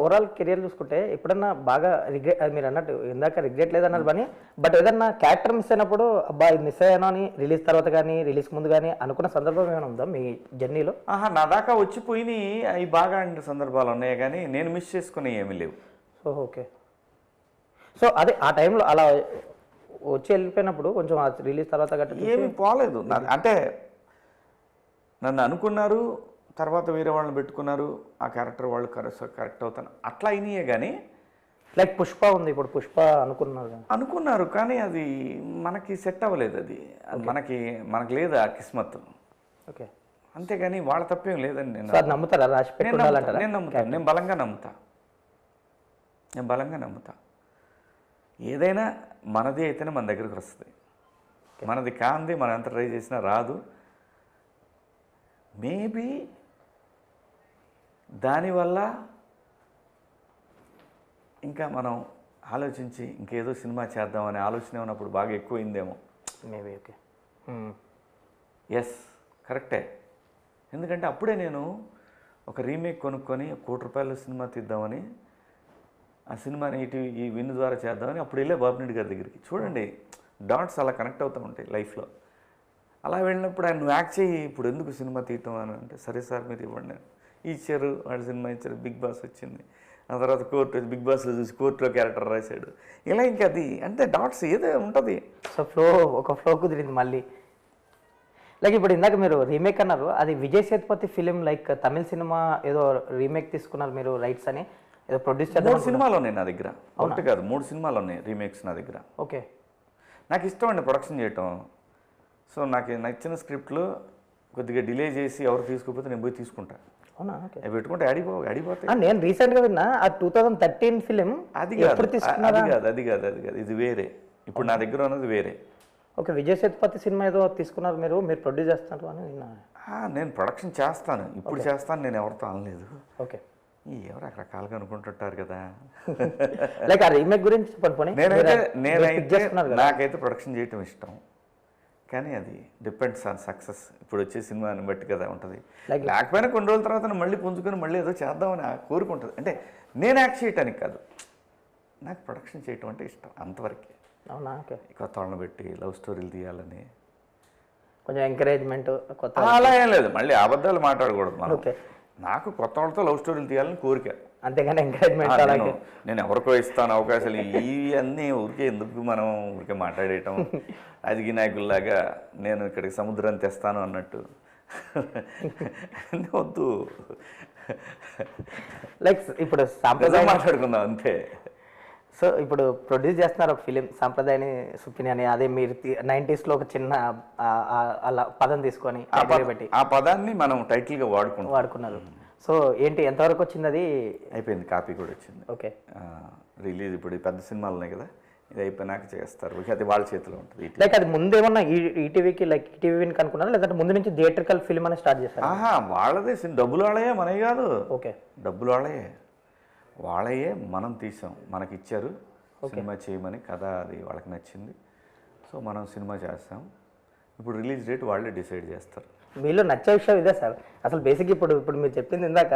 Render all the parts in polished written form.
Overall career చూసుకుంటే ఎప్పుడన్నా బాగా రిగ్రెట్, మీరు అన్నట్టు ఇందాక రిగ్రెట్ లేదన్నారు కానీ, బట్ ఏదన్నా క్యారెక్టర్ మిస్ అయినప్పుడు అబ్బా ఇది మిస్ అయ్యాను అని రిలీజ్ తర్వాత కానీ రిలీజ్ ముందు కానీ అనుకున్న సందర్భం ఏమైనా ఉందా మీ జర్నీలో? నా దాకా వచ్చిపోయినాయి అవి బాగా అండి సందర్భాలు ఉన్నాయి, కానీ నేను మిస్ చేసుకునే ఏమీ లేవు. So okay. సో అదే ఆ టైంలో అలా వచ్చి వెళ్ళిపోయినప్పుడు కొంచెం రిలీజ్ తర్వాత గట్రా ఏమీ పోలేదు. అంటే నన్ను అనుకున్నారు, తర్వాత వేరే వాళ్ళని పెట్టుకున్నారు, ఆ క్యారెక్టర్ వాళ్ళు కరెక్ట్ అవుతాను అట్లా అయినాయే, కానీ లైక్ పుష్ప ఉంది, ఇప్పుడు పుష్ప అనుకున్నారు కానీ అది మనకి సెట్ అవ్వలేదు. అది మనకి లేదు ఆ కిస్మత్. ఓకే. అంతేగాని వాళ్ళ తప్పేం లేదండి. నేను నమ్ముతారా రాసి పెట్టాలంటారా? నేను నమ్ముతాను, నేను బలంగా నమ్ముతా. ఏదైనా మనది అయితేనే మన దగ్గరికి వస్తుంది. మనది కాంది మనం ఎంత ట్రై చేసినా రాదు. మేబీ దానివల్ల ఇంకా మనం ఆలోచించి ఇంకేదో సినిమా చేద్దామనే ఆలోచన ఉన్నప్పుడు బాగా ఎక్కువైందేమో మేబీ. ఓకే. ఎస్, కరెక్టే. ఎందుకంటే అప్పుడే నేను ఒక రీమేక్ కొనుక్కొని ₹1,00,00,000 సినిమా తీద్దామని, ఆ సినిమాని ఈ విన్ ద్వారా చేద్దామని అప్పుడు వెళ్ళే బాబునెడ్డి గారి దగ్గరికి. చూడండి, డాట్స్ అలా కనెక్ట్ అవుతూ ఉంటాయి లైఫ్లో. అలా వెళ్ళినప్పుడు ఆయన నువ్వు యాక్ట్ చేయి, ఇప్పుడు ఎందుకు సినిమా తీయటం అని అంటే, సరే సార్ మీరు ఇవ్వండి. ఇచ్చారు, వాడు సినిమా ఇచ్చారు, బిగ్ బాస్ వచ్చింది. ఆ తర్వాత బిగ్ బాస్లో చూసి కోర్టులో క్యారెక్టర్ రాశాడు. ఇలా ఇంకా అది అంటే డాట్స్ ఏదో ఉంటుంది. సో ఒక ఫ్లో కుదిరింది మళ్ళీ. లైక్ ఇప్పుడు ఇందాక మీరు రీమేక్ అన్నారు, అది విజయ్ సేతుపతి ఫిలిం, లైక్ తమిళ సినిమా ఏదో రీమేక్ తీసుకున్నారు మీరు రైట్స్ అని, ఏదో ప్రొడ్యూస్ చేద్దాం. 3 సినిమాలు ఉన్నాయి నా దగ్గర, ఒకటి కాదు 3 సినిమాలు ఉన్నాయి రీమేక్స్ నా దగ్గర. ఓకే. నాకు ఇష్టం అండి ప్రొడక్షన్ చేయటం. సో నాకు నచ్చిన స్క్రిప్ట్లు కొద్దిగా డిలే చేసి ఎవరు తీసుకోకపోతే నేను పోయి తీసుకుంటా. అవునా? ఓకే. పెట్టుకుంటే అడిపోతాయి. నేను రీసెంట్గా విన్నా ఆ 2013 ఫిలిం. అది కాదు, ఇది వేరే. ఇప్పుడు నా దగ్గర ఉన్నది వేరే. ఓకే. విజయ్ సేతుపతి సినిమా ఏదో తీసుకున్నారు మీరు ప్రొడ్యూస్ చేస్తున్నారు అని విన్నా. నేను ప్రొడక్షన్ చేస్తాను, ఇప్పుడు చేస్తాను, నేను ఎవరితో అనలేదు. ఓకే. ఎవరు రకరకాలుగా అనుకుంటుంటారు కదా. లైక్ ఆ రీమేక్ గురించి చెప్పండి. నేనైతే నాకైతే ప్రొడక్షన్ చేయటం ఇష్టం, కానీ అది డిపెండ్స్ ఆన్ సక్సెస్. ఇప్పుడు వచ్చే సినిమాని బట్టి కదా ఉంటుంది. లేకపోయినా కొన్ని రోజుల తర్వాత మళ్ళీ పుంజుకొని మళ్ళీ ఏదో చేద్దామని కోరుకుంటుంది. అంటే నేను యాక్ట్ చేయటానికి కాదు, నాకు ప్రొడక్షన్ చేయటం అంటే ఇష్టం, అంతవరకే. అవునా? ఓకే. కొత్త వాళ్ళని పెట్టి లవ్ స్టోరీలు తీయాలని కొంచెం ఎంకరేజ్మెంట్, కొత్త అలా ఏం లేదు. మళ్ళీ అబద్ధాలు మాట్లాడకూడదు మనం. ఓకే. నాకు కొత్త వాళ్ళతో లవ్ స్టోరీలు తీయాలని కోరిక, అంతేగాని ఎంకరేజ్మెంట్ అలాగే. నేను ఎవరికో ఇస్తాను అవకాశాలు, ఇవన్నీ ఊరికే ఎందుకు మనం ఊరికే మాట్లాడేయటం. అది నాయకుల్లాగా నేను ఇక్కడికి సముద్రాన్ని తెస్తాను అన్నట్టు వద్దు. లైక్ ఇప్పుడు సాంప్రదాయం మాట్లాడుకుందాం అంతే. సో ఇప్పుడు ప్రొడ్యూస్ చేస్తున్నారు ఒక ఫిలిం సాంప్రదాయని సుప్పిని అని, అదే మీరు 90s లో ఒక చిన్న అలా పదం తీసుకొని పెట్టి ఆ పదాన్ని మనం టైటిల్గా వాడుకున్నారు. సో ఏంటి, ఎంతవరకు వచ్చింది? అది అయిపోయింది, కాపీ కూడా వచ్చింది. ఓకే. రిలీజ్ ఇప్పుడు పెద్ద సినిమాలు ఉన్నాయి కదా, ఇది అయిపోయినాక చేస్తారు. అది వాళ్ళ చేతిలో ఉంటుంది. లైక్ అది ముందేమన్నా ఈటీవీకి లైక్ ఈటీవీకి అనుకున్నారా, లేదంటే ముందు నుంచి థియేట్రికల్ ఫిల్మ్ అని స్టార్ట్ చేశారు? వాళ్ళదే డబ్బులు వాళ్ళయే, మనవి కాదు. ఓకే. డబ్బులు వాళ్ళయే మనం తీసాం, మనకి ఇచ్చారు సినిమా చేయమని. కథ అది వాళ్ళకి నచ్చింది, సో మనం సినిమా చేస్తాం. ఇప్పుడు రిలీజ్ డేట్ వాళ్ళే డిసైడ్ చేస్తారు. మీలో నచ్చే విషయం ఇదే సార్. అసలు బేసిక్ ఇప్పుడు మీరు చెప్పింది ఇందాక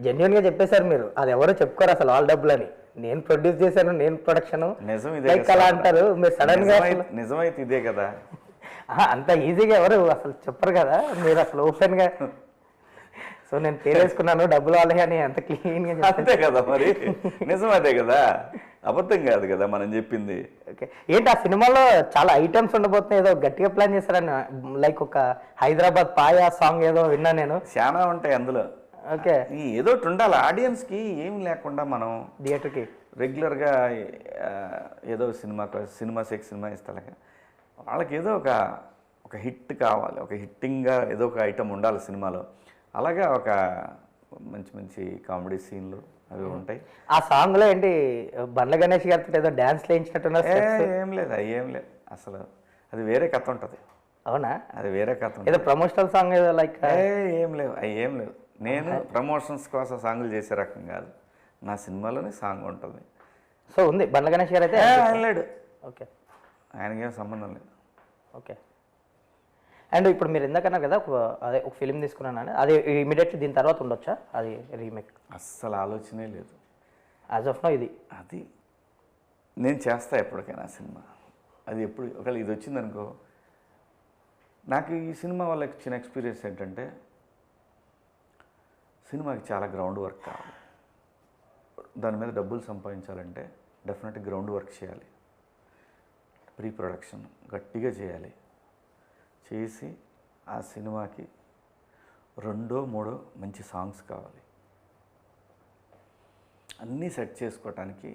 జెన్యున్గా చెప్పేశారు మీరు, అది ఎవరో చెప్పుకోరు అసలు వాళ్ళ డబ్బులని. నేను ప్రొడ్యూస్ చేశాను, నేను ప్రొడక్షన్, నిజం ఇదే అలా అంటారు. మీరు సడన్ గా నిజమైతే ఇదే కదా, అంత ఈజీగా ఎవరు అసలు చెప్పరు కదా, మీరు అసలు ఓపెన్ గా. సో నేను పేరేసుకున్నాను డబ్బులు వాళ్ళే అని ఎంత క్లీన్ గా. అంతే కదా మరి, నిజం అదే కదా, అబద్ధం కాదు కదా మనం చెప్పింది. ఓకే. ఏంటి ఆ సినిమాలో చాలా ఐటమ్స్ ఉండబోతున్నాయి, ఏదో గట్టిగా ప్లాన్ చేశారని, లైక్ ఒక హైదరాబాద్ పాయా సాంగ్ ఏదో విన్నా నేను. చాలా ఉంటాయి అందులో. ఓకే. ఏదో ఒకటి ఉండాలి ఆడియన్స్కి, ఏం లేకుండా మనం థియేటర్కి రెగ్యులర్గా ఏదో సినిమా ఇస్తాక వాళ్ళకి ఏదో ఒక హిట్ కావాలి, ఒక హిట్టింగ్గా ఏదో ఒక ఐటమ్ ఉండాలి సినిమాలో. అలాగా ఒక మంచి కామెడీ సీన్లు అవి ఉంటాయి. ఆ సాంగ్లో ఏంటి బండ్ల గణేష్ గారితో ఏదో డ్యాన్స్ వేయించినట్టున్నారు? ఏం లేదు అసలు, అది వేరే కథ ఉంటుంది. అవునా? అది వేరే కథ, ఏదో ప్రమోషనల్ సాంగ్ ఏదో లైక్. ఏం లేవు. నేను ప్రమోషన్స్ కోసం సాంగులు చేసే రకం కాదు, నా సినిమాలోనే సాంగ్ ఉంటుంది. సో ఉంది బండ్ల గణేష్ గారు అయితే లేడు. ఓకే. ఆయనకేం సంబంధం లేదు. ఓకే. అండ్ ఇప్పుడు మీరు ఎందుకన్నారు కదా ఒక ఫిలిం తీసుకున్నాను, అది ఇమీడియట్లీ దీని తర్వాత ఉండొచ్చా అది రీమేక్? అస్సలు ఆలోచనే లేదు. యాజ్ ఆఫ్ నో ఇది. అది నేను చేస్తా ఎప్పటికైనా సినిమా. అది ఎప్పుడు ఒకవేళ ఇది వచ్చిందనుకో, నాకు ఈ సినిమా వల్ల ఇచ్చిన ఎక్స్పీరియన్స్ ఏంటంటే సినిమాకి చాలా గ్రౌండ్ వర్క్ కావాలి. దాని మీద డబ్బులు సంపాదించాలంటే డెఫినెట్గా గ్రౌండ్ వర్క్ చేయాలి. ప్రీ ప్రొడక్షన్ గట్టిగా చేయాలి. చేసి ఆ సినిమాకి 2, 3 మంచి సాంగ్స్ కావాలి. అన్నీ సెట్ చేసుకోవటానికి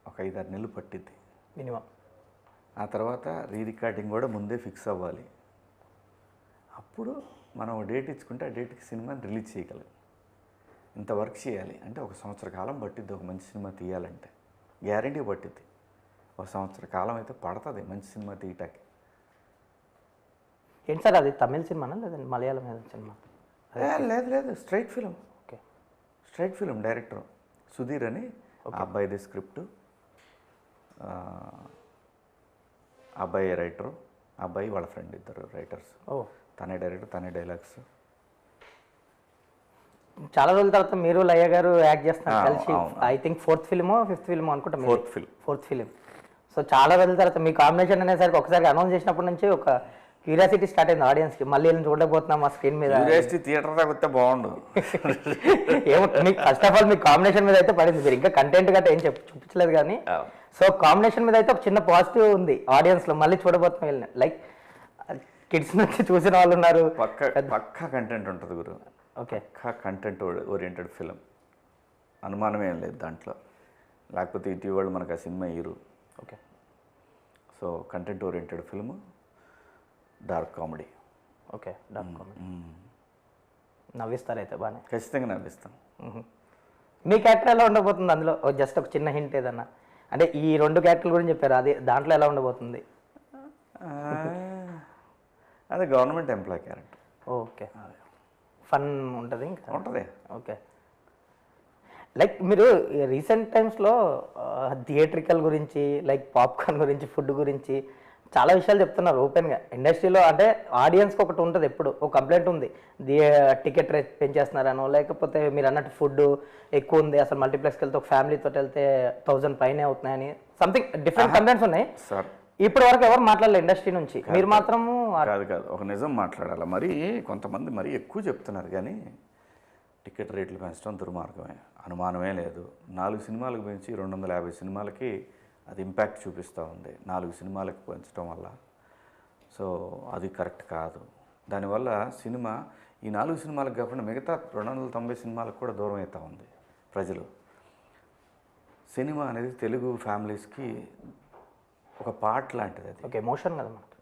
ఒక 5-6 నెలలు పట్టిద్ది మినిమం. ఆ తర్వాత రికార్డింగ్ కూడా ముందే ఫిక్స్ అవ్వాలి. అప్పుడు మనం డేట్ ఇచ్చుకుంటే ఆ డేట్కి సినిమాని రిలీజ్ చేయగలం. ఇంత వర్క్ చేయాలి అంటే 1 సంవత్సర కాలం పట్టిద్ది ఒక మంచి సినిమా తీయాలంటే. గ్యారంటీ పట్టిద్ది. 1 సంవత్సర కాలం అయితే పడుతుంది మంచి సినిమా తీయటానికి. ఏంటి సార్ అది తమిళ సినిమానా లేదండి మలయాళం సినిమా? లేదు, straight film. Okay. Straight film. Director Sudheer అని, ఆ అబ్బాయిది స్క్రిప్ట్, అబ్బాయి రైటరు, అబ్బాయి వాళ్ళ ఫ్రెండ్, ఇద్దరు రైటర్స్. తనే డైరెక్టర్, తనే డైలాగ్స్. చాలా రోజుల తర్వాత మీరు లయ్య గారు యాక్ట్ చేస్తున్నారు కలిసి. ఐ థింక్ 4th ఫిల్మో 5th ఫిల్మో అనుకుంటా. 4th film. సో చాలా రోజుల తర్వాత మీ కాంబినేషన్ అనేసరికి ఒకసారి అనౌన్స్ చేసినప్పటి నుంచి ఒక క్యూరియాసిటీ స్టార్ట్ అయింది ఆడియన్స్కి. మళ్ళీ వెళ్ళి చూడకపోతున్నాం మా స్క్రీన్ మీద. క్యూరియాసిటీ థియేటర్ దాకా వస్తే బాగుండు. ఏమో మీకు first of all me combination మీద అయితే పడింది. మీరు ఇంకా కంటెంట్ గట్రా ఏం చూపించలేదు కానీ సో కాంబినేషన్ మీద అయితే ఒక చిన్న పాజిటివ్ ఉంది ఆడియన్స్లో. మళ్ళీ చూడబోతున్నాం వెళ్ళిన లైక్ కిడ్స్ నుంచి చూసిన వాళ్ళు ఉన్నారు. పక్కా కంటెంట్ ఉంటుంది గురు. ఓకే. పక్కా కంటెంట్ ఓరియంటెడ్ ఫిలిం, అనుమానమేం లేదు దాంట్లో. లేకపోతే ఇటీవల మనకు ఆ cinema hero. Okay. So content oriented film, dark comedy. Okay. Dark comedy. నవ్విస్తారైతే బాగానే? ఖచ్చితంగా నవ్విస్తాం. మీ క్యారెక్టర్ ఎలా ఉండబోతుంది అందులో? జస్ట్ ఒక చిన్న హింట్ ఏదన్నా, అంటే ఈ 2 క్యారెక్టర్ల గురించి చెప్పారు, అది దాంట్లో ఎలా ఉండబోతుంది? అదే government employee character. Okay. Fun ఉంటుంది ఇంకా ఉంటుంది. ఓకే. లైక్ మీరు రీసెంట్ టైమ్స్లో థియేట్రికల్ గురించి, లైక్ పాప్కార్న్ గురించి, ఫుడ్ గురించి చాలా విషయాలు చెప్తున్నారు ఓపెన్గా ఇండస్ట్రీలో. అంటే ఆడియన్స్కి ఒకటి ఉంటుంది, ఎప్పుడు ఒక కంప్లైంట్ ఉంది, టికెట్ రేట్ పెంచేస్తున్నారనో, లేకపోతే మీరు అన్నట్టు ఫుడ్ ఎక్కువ ఉంది, అసలు మల్టీప్లెక్స్కి వెళ్తే ఒక ఫ్యామిలీతో వెళ్తే 1000 పైనే అవుతున్నాయని సంథింగ్ డిఫరెంట్ కంప్లైంట్స్ ఉన్నాయి సార్. ఇప్పటి వరకు ఎవరు మాట్లాడలేదు ఇండస్ట్రీ నుంచి, మీరు మాత్రము. కాదు, ఒక నిజం మాట్లాడాలి. మరి కొంతమంది మరీ ఎక్కువ చెప్తున్నారు, కానీ టికెట్ రేట్లు పెంచడం దుర్మార్గమే, అనుమానమే లేదు. 4 సినిమాలకు పెంచి 250 సినిమాలకి అది ఇంపాక్ట్ చూపిస్తూ ఉంది. 4 సినిమాలకు పెంచడం వల్ల. సో అది కరెక్ట్ కాదు. దానివల్ల సినిమా ఈ 4 సినిమాలకు కాకుండా మిగతా 290 సినిమాలకు కూడా దూరం అవుతూ ఉంది ప్రజలు. సినిమా అనేది తెలుగు ఫ్యామిలీస్కి ఒక పార్ట్ లాంటిది. అది ఓకే, ఎమోషన్ కదా మనకి.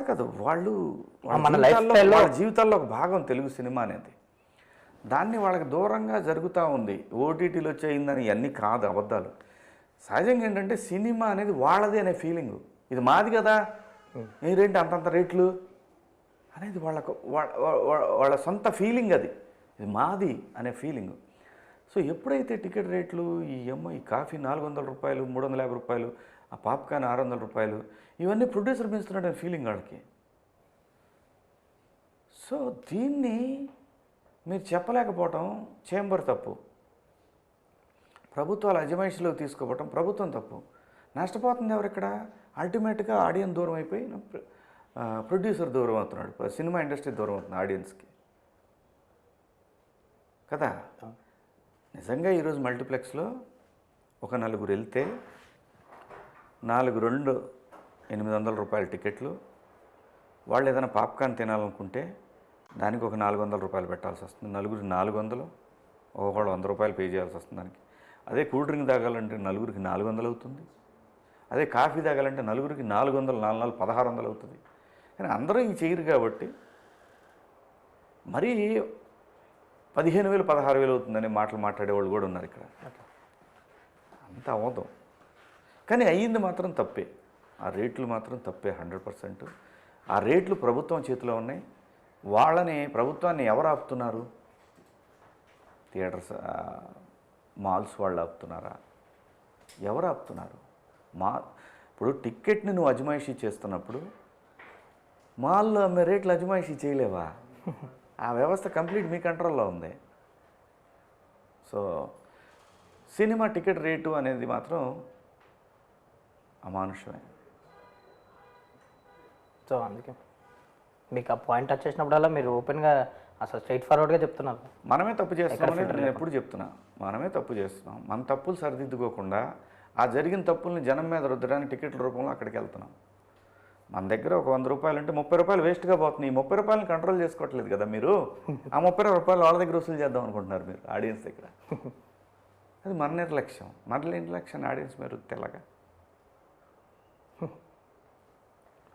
కాదు, వాళ్ళు వాళ్ళ జీవితాల్లో ఒక భాగం తెలుగు సినిమా అనేది. దాన్ని వాళ్ళకి దూరంగా జరుగుతూ ఉంది. ఓటీటీలో వచ్చేయిందని ఇవన్నీ కాదు, అబద్ధాలు. సహజంగా ఏంటంటే సినిమా అనేది వాళ్ళది అనే ఫీలింగు. ఇది మాది కదా, ఏంటి అంతంత రేట్లు అనేది వాళ్ళ సొంత ఫీలింగ్. అది ఇది మాది అనే ఫీలింగు. సో ఎప్పుడైతే టికెట్ రేట్లు ఈ కాఫీ 400 రూపాయలు, 350 రూపాయలు, ఆ పాప్కార్న్ 600 రూపాయలు, ఇవన్నీ ప్రొడ్యూసర్ పెంచుతున్నాడనే ఫీలింగ్ వాళ్ళకి. సో దీన్ని మీరు చెప్పలేకపోవటం చేంబర్ తప్పు. ప్రభుత్వాలు అజమాయిషిలో తీసుకోవటం ప్రభుత్వం తప్పు. నష్టపోతుంది ఎవరు ఇక్కడ? అల్టిమేట్గా ఆడియన్స్ దూరం అయిపోయి ప్రొడ్యూసర్ దూరం అవుతున్నాడు, సినిమా ఇండస్ట్రీ దూరం అవుతుంది ఆడియన్స్కి కదా. నిజంగా ఈరోజు మల్టీప్లెక్స్లో ఒక 4 వెళ్తే 4 800 రూపాయల టికెట్లు. వాళ్ళు ఏదైనా పాప్కార్న్ తినాలనుకుంటే దానికి ఒక 400 రూపాయలు పెట్టాల్సి వస్తుంది. 4 400, ఒకళ్ళు 100 రూపాయలు పే చేయాల్సి వస్తుంది దానికి. అదే కూల్ డ్రింక్ తాగాలంటే 4 400 అవుతుంది. అదే కాఫీ తాగాలంటే 4 400, 4 1600 అవుతుంది. కానీ అందరూ ఈ చేయరు కాబట్టి మరీ 15,000 16,000 అవుతుందని మాటలు మాట్లాడేవాళ్ళు కూడా ఉన్నారు ఇక్కడ. అంత అవ్వదు, కానీ అయ్యింది మాత్రం తప్పే. ఆ రేట్లు మాత్రం తప్పే 100%. ఆ రేట్లు ప్రభుత్వం చేతిలో ఉన్నాయి. వాళ్ళని ప్రభుత్వాన్ని ఎవరు ఆపుతున్నారు? థియేటర్స్, మాల్స్ వాళ్ళు ఆపుతున్నారా? ఎవరు ఆపుతున్నారు? ఇప్పుడు టిక్కెట్ని నువ్వు అజమాయిషీ చేస్తున్నప్పుడు మాల్లో అమ్మే రేట్లు అజమాయిషీ చేయలేవా? ఆ వ్యవస్థ కంప్లీట్ మీ కంట్రోల్లో ఉంది. సినిమా టికెట్ రేటు అనేది మాత్రం అమానుషమే. సో అందుకే మీకు ఆ పాయింట్ టచ్ చేసినప్పుడల్లా మీరు ఓపెన్గా అసలు స్ట్రైట్ ఫార్వర్డ్గా చెప్తున్నారు. మనమే తప్పు చేస్తున్నామని నేను ఎప్పుడు చెప్తున్నా. మనమే తప్పు చేస్తున్నాం. మన తప్పులు సరిదిద్దుకోకుండా ఆ జరిగిన తప్పుల్ని జనం మీద రుద్దడానికి టికెట్ల రూపంలో అక్కడికి వెళ్తున్నాం. మన దగ్గర ఒక 100 రూపాయలు అంటే 30 రూపాయలు వేస్ట్గా పోతున్నాయి. ఈ 30 రూపాయలని కంట్రోల్ చేసుకోవట్లేదు కదా మీరు. ఆ 30 రూపాయలు వాళ్ళ దగ్గర వసూలు చేద్దాం అనుకుంటున్నారు మీరు ఆడియన్స్ దగ్గర. అది మన నిర్లక్ష్యం. మన నిర్లక్ష్యాన్ని ఆడియన్స్ మీద రుద్దితే ఎలాగా?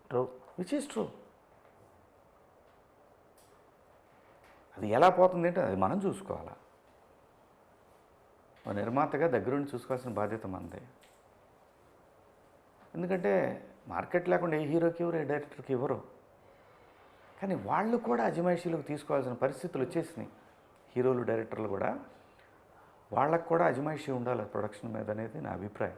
ట్రూ. Which is true. అది ఎలా పోతుంది అంటే అది మనం చూసుకోవాలా. ఒక నిర్మాతగా దగ్గరుండి చూసుకోవాల్సిన బాధ్యత మనదే. ఎందుకంటే మార్కెట్ లేకుండా ఏ హీరోకి ఇవ్వరు, ఏ డైరెక్టర్కి ఇవ్వరు. కానీ వాళ్ళు కూడా అజమాయిషీలకు తీసుకోవాల్సిన పరిస్థితులు వచ్చేసినాయి. హీరోలు, డైరెక్టర్లు కూడా వాళ్ళకు కూడా అజమాయిషీ ఉండాలి ప్రొడక్షన్ మీద అనేది నా అభిప్రాయం.